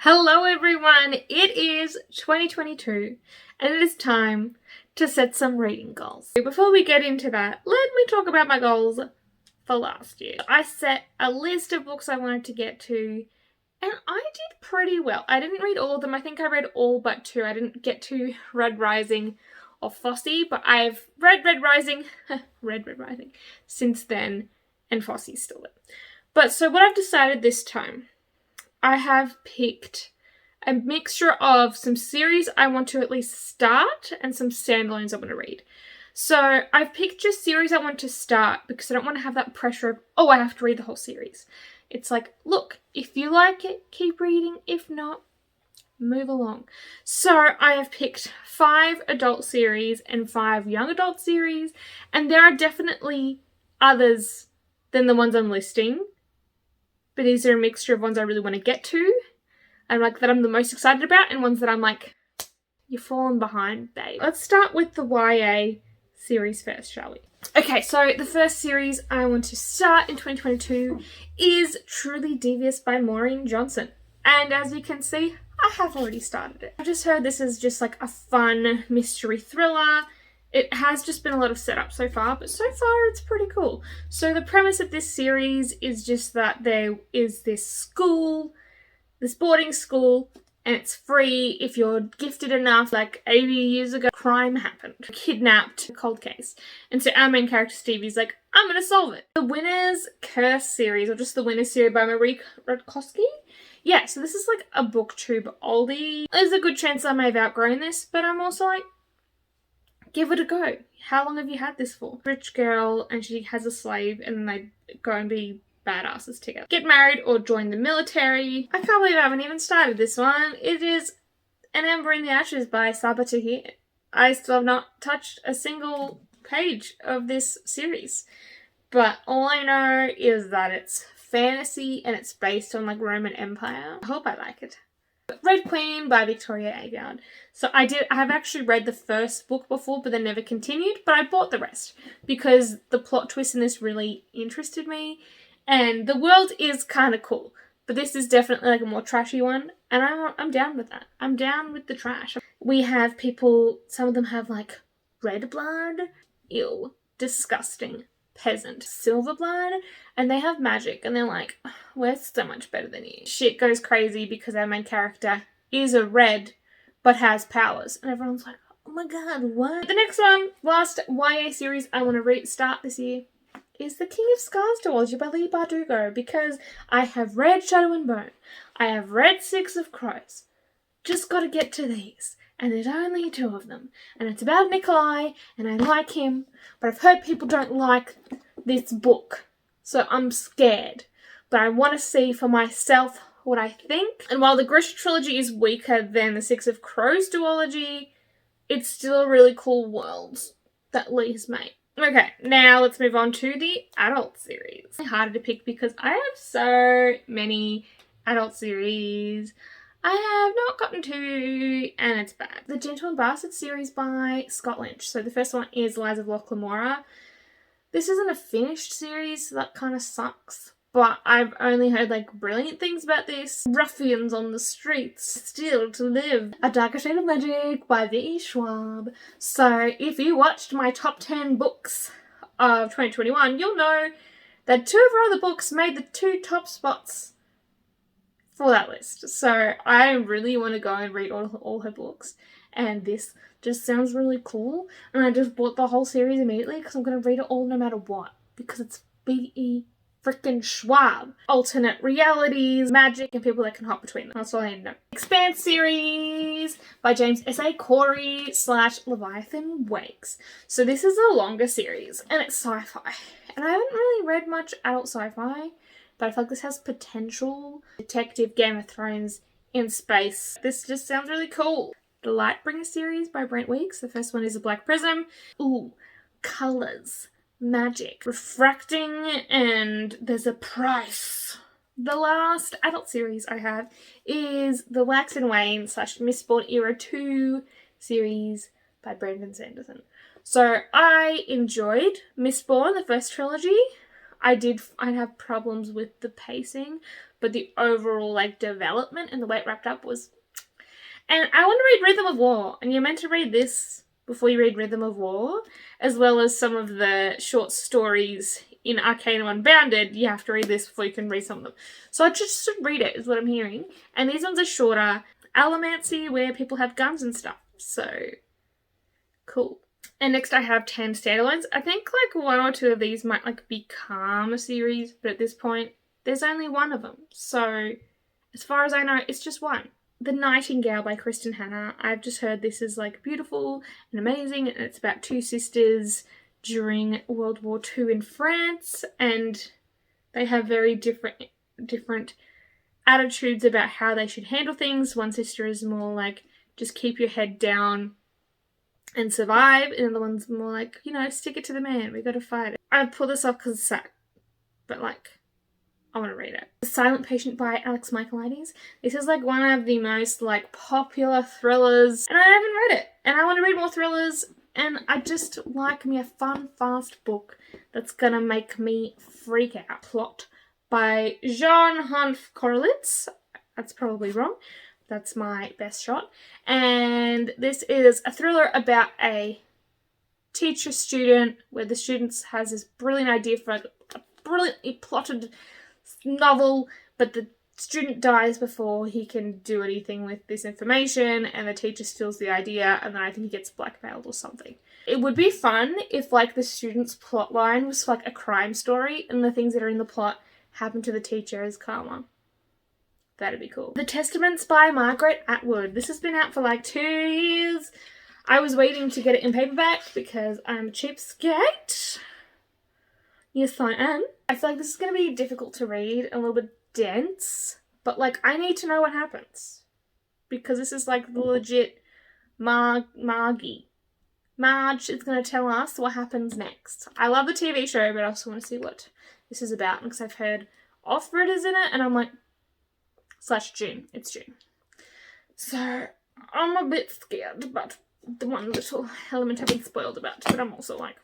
Hello everyone, it is 2022 and it is time to set some reading goals. Before we get into that, let me talk about my goals for last year. I set a list of books I wanted to get to and I did pretty well. I didn't read all of them. I think I read all but two. I didn't get to Red Rising or Fosse, but I've read Red Rising, Red Rising since then, and Fosse's still there. But so what I've decided this time, I have picked a mixture of some series I want to at least start and some standalones I want to read. So I've picked just series I want to start because I don't want to have that pressure of, oh, I have to read the whole series. It's like, look, if you like it, keep reading. If not, move along. So I have picked 5 adult series and 5 young adult series, and there are definitely others than the ones I'm listing. But these are a mixture of ones I really want to get to, and like that I'm the most excited about, and ones that I'm like, you're falling behind, babe. Let's start with the YA series first, shall we? Okay, so the first series I want to start in 2022 is Truly Devious by Maureen Johnson. And as you can see, I have already started it. I just heard this is just like a fun mystery thriller. It has just been a lot of setup so far, but so far it's pretty cool. So the premise of this series is just that there is this school, this boarding school, and it's free if you're gifted enough. Like 80 years ago, crime happened. Kidnapped, cold case. And so our main character, Stevie's like, I'm gonna solve it. The Winner's Curse series, or just the Winner's series by Marie Rodkowski. Yeah, so this is like a booktube oldie. There's a good chance I may have outgrown this, but I'm also like, give it a go. How long have you had this for? Rich girl and she has a slave and then they go and be badasses together. Get married or join the military. I can't believe I haven't even started this one. It is An Ember in the Ashes by Sabaa Tahir. I still have not touched a single page of this series. But all I know is that it's fantasy and it's based on like Roman Empire. I hope I like it. Red Queen by Victoria Aveyard. So I have actually read the first book before, but then never continued, but I bought the rest because the plot twist in this really interested me, and the world is kind of cool, but this is definitely like a more trashy one, and I'm down with that. I'm down with the trash. We have people, some of them have like red blood, ew, disgusting. Peasant, silver blood, and they have magic, and they're like, we're so much better than you. Shit goes crazy because our main character is a red but has powers, and everyone's like, oh my god, what? The next one, last YA series I want to start this year, is The King of Scars duology by Leigh Bardugo, because I have read Shadow and Bone, I have read Six of Crows, just gotta get to these. And there's only 2 of them. And it's about Nikolai, and I like him, but I've heard people don't like this book. So I'm scared. But I want to see for myself what I think. And while the Grisha trilogy is weaker than the Six of Crows duology, it's still a really cool world that Leigh's made. Okay, now let's move on to the adult series. It's harder to pick because I have so many adult series I have not gotten to, and it's bad. The Gentle and Bastard series by Scott Lynch. So the first one is Lies of Locke Lamora. This isn't a finished series, so that kind of sucks. But I've only heard like brilliant things about this. Ruffians on the streets, still to live. A Darker Shade of Magic by V.E. Schwab. So if you watched my top 10 books of 2021, you'll know that 2 of her other books made the 2 top spots for that list. So I really want to go and read all her books, and this just sounds really cool, and I just bought the whole series immediately because I'm going to read it all no matter what, because it's V.E. freaking Schwab. Alternate realities, magic, and people that can hop between them. That's all I need to know. Expanse series by James S.A. Corey / Leviathan Wakes. So this is a longer series, and it's sci-fi, and I haven't really read much adult sci-fi, but I feel like this has potential. Detective Game of Thrones in space. This just sounds really cool. The Lightbringer series by Brent Weeks. The first one is A Black Prism. Ooh, colours, magic, refracting, and there's a price. The last adult series I have is the Wax and Wayne / Mistborn Era 2 series by Brandon Sanderson. So I enjoyed Mistborn, the first trilogy. I'd have problems with the pacing, but the overall like development and the way it wrapped up was. And I want to read Rhythm of War, and you're meant to read this before you read Rhythm of War, as well as some of the short stories in Arcanum Unbounded. You have to read this before you can read some of them. So I just should read it, is what I'm hearing. And these ones are shorter. Allomancy, where people have guns and stuff. So, cool. And next I have 10 standalones. I think like one or two of these might like become a series, but at this point, there's only one of them. So, as far as I know, it's just one. The Nightingale by Kristen Hanna. I've just heard this is like beautiful and amazing, and it's about two sisters during World War II in France, and they have very different attitudes about how they should handle things. One sister is more like, just keep your head down and survive, and the other one's more like, you know, stick it to the man, we gotta fight it. I pull this off because it's sad, but like, I want to read it. The Silent Patient by Alex Michaelides. This is like one of the most like popular thrillers, and I haven't read it, and I want to read more thrillers, and I just like me a fun, fast book that's gonna make me freak out. Plot by Jean Hanf Korelitz. That's probably wrong. That's my best shot. And this is a thriller about a teacher-student, where the student has this brilliant idea for a brilliantly plotted novel, but the student dies before he can do anything with this information, and the teacher steals the idea, and then I think he gets blackmailed or something. It would be fun if like the student's plot line was like a crime story, and the things that are in the plot happen to the teacher as karma. That'd be cool. The Testaments by Margaret Atwood. This has been out for like 2 years. I was waiting to get it in paperback because I'm a cheapskate. Yes, I am. I feel like this is going to be difficult to read, a little bit dense, but like I need to know what happens, because this is like the legit Marge is going to tell us what happens next. I love the TV show, but I also want to see what this is about, because I've heard Offred is in it, and I'm like, /June. It's June. So I'm a bit scared about the one little element I've been spoiled about, but I'm also like,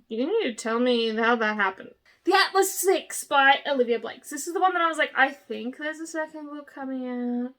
you need to tell me how that happened. The Atlas 6 by Olivia Blakes. This is the one that I was like, I think there's a second book coming out.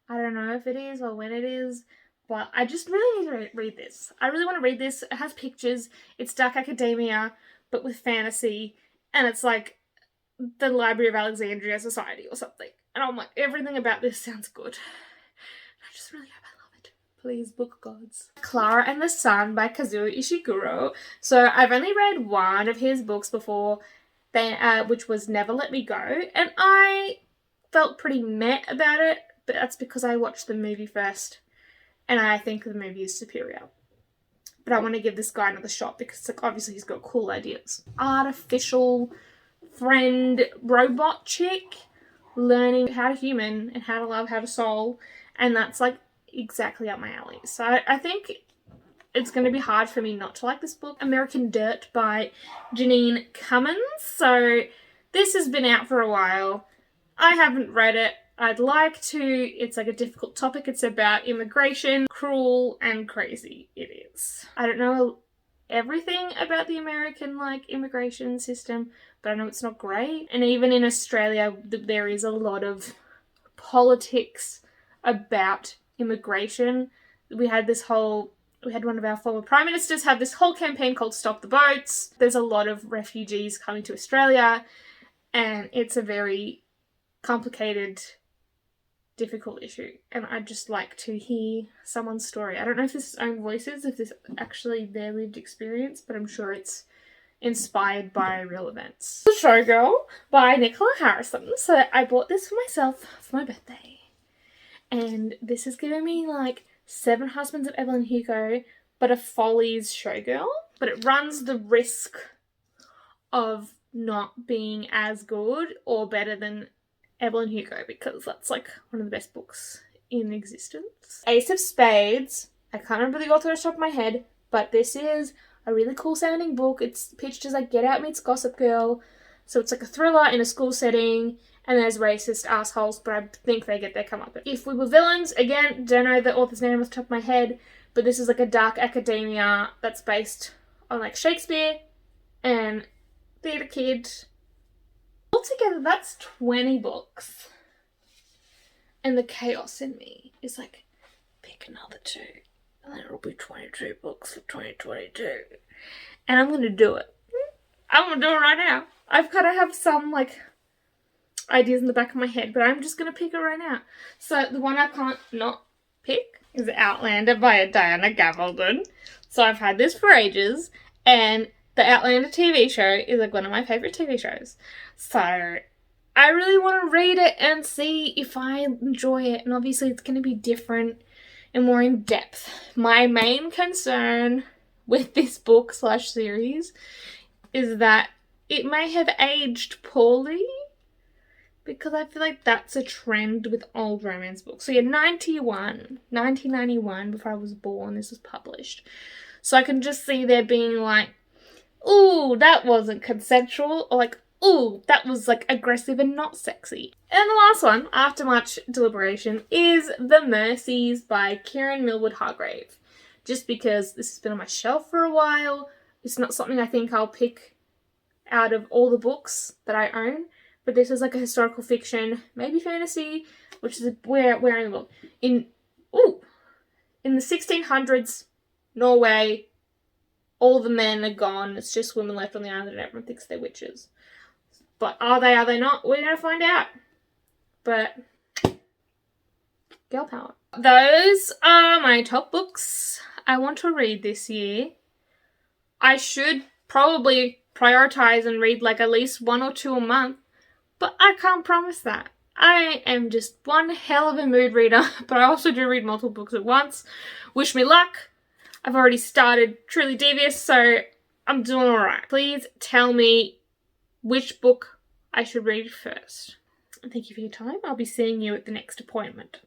I don't know if it is or when it is, but I just really need to read this. I really want to read this. It has pictures. It's dark academia, but with fantasy. And it's like the Library of Alexandria Society or something. And I'm like, everything about this sounds good. I just really hope I love it. Please, book gods. Clara and the Sun by Kazuo Ishiguro. So I've only read one of his books before, which was Never Let Me Go. And I felt pretty meh about it, but that's because I watched the movie first. And I think the movie is superior. But I want to give this guy another shot because like, obviously he's got cool ideas. Artificial friend robot chick learning how to human and how to love, how to soul, and that's like exactly up my alley. So I think it's going to be hard for me not to like this book. American Dirt by Janine Cummins. So this has been out for a while. I haven't read it. I'd like to. It's like a difficult topic. It's about immigration. Cruel and crazy it is. I don't know everything about the American like immigration system, but I know it's not great. And even in Australia, there is a lot of politics about immigration. We had one of our former prime ministers have this whole campaign called Stop the Boats. There's a lot of refugees coming to Australia, and it's a very complicated, difficult issue. And I'd just like to hear someone's story. I don't know if this is own voices, if this is actually their lived experience, but I'm sure it's inspired by real events. The Showgirl by Nicola Harrison. So I bought this for myself for my birthday. And this has given me like 7 Husbands of Evelyn Hugo, but a Follies Showgirl. But it runs the risk of not being as good or better than Evelyn Hugo, because that's like one of the best books in existence. Ace of Spades. I can't remember the author off the top of my head, but this is a really cool sounding book. It's pitched as like Get Out meets Gossip Girl. So it's like a thriller in a school setting, and there's racist assholes, but I think they get their comeuppance. If We Were Villains, again, don't know the author's name off the top of my head, but this is like a dark academia that's based on like Shakespeare, and Theatre Kid. Altogether, that's 20 books. And the chaos in me is like, pick another 2. And then it'll be 22 books for 2022. And I'm going to do it. I'm going to do it right now. I've got to have some, like, ideas in the back of my head, but I'm just going to pick it right now. So the one I can't not pick is Outlander by Diana Gabaldon. So I've had this for ages, and the Outlander TV show is like one of my favourite TV shows. So I really want to read it and see if I enjoy it, and obviously it's going to be different and more in depth. My main concern with this book / series is that it may have aged poorly, because I feel like that's a trend with old romance books. So yeah, 1991, before I was born, this was published. So I can just see there being like, ooh, that wasn't consensual, or like, ooh, that was like aggressive and not sexy. And the last one, after much deliberation, is The Mercies by Kieran Millwood Hargrave. Just because this has been on my shelf for a while, it's not something I think I'll pick out of all the books that I own. But this is like a historical fiction, maybe fantasy, which is where in the book? In the 1600s, Norway, all the men are gone. It's just women left on the island and everyone thinks they're witches. But are they not? We're going to find out. But girl power. Those are my top books I want to read this year. I should probably prioritize and read like at least 1 or 2 a month. But I can't promise that. I am just one hell of a mood reader, but I also do read multiple books at once. Wish me luck. I've already started Truly Devious, so I'm doing alright. Please tell me which book I should read first. And thank you for your time. I'll be seeing you at the next appointment.